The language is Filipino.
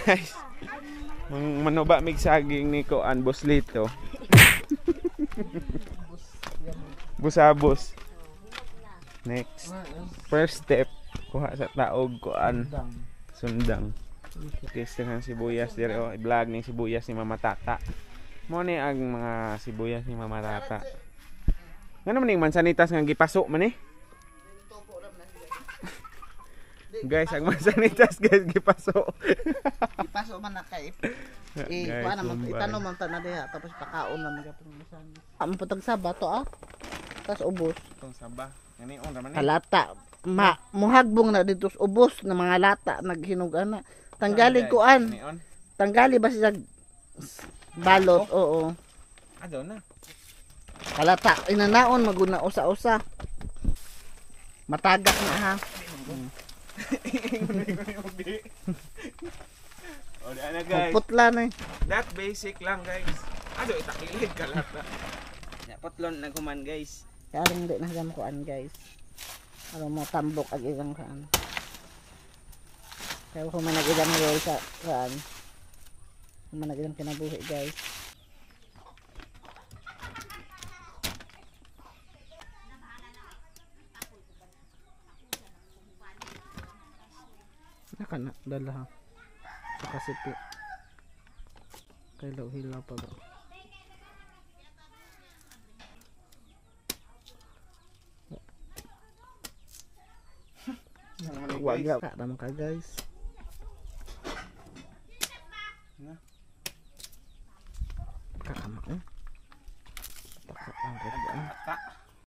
guys. Manuba mig saging ni ko an Boslito. Busabos. Next. First step, kuha sa taog ko an sundang. Testingan sibuyas dire oh, i-vlog ni sibuyas ni Mama Tata. Mo ni ang mga sibuyas ni Mama Tata. Ngano man ning mansanitas nga gipaso man eh? Guys, ang mansanitas guys gipaso. Gipaso man na kay. Kuha naman itanong man ta na diha tapos pakaon na magapon masan. Ang putag saba to ah. Tas ubos. Tong saba. Ngani on raman ni. Halata. Muhagbong na dito sa ubos na mga lata naghinog ana. Tanggali kuan. Tanggali ba siya balot? Oo. Ado na. Kalata inanaon maguna usa-usa. Matagak na ha. O na guys. Putla na eh. That basic lang guys. Ado itakilid kalata. Ya putlon na kuman guys. Kaya rin hindi na siya makuan guys. Ano mo tambok ag ilang kaan. Kaya kung manag-ilang roll sa kaan. Kung manag-ilang kinabuhi guys. Naka na, dala ha. Sa kasipi. Kailaw-hilaw pa ba? Wag ka naman ka guys.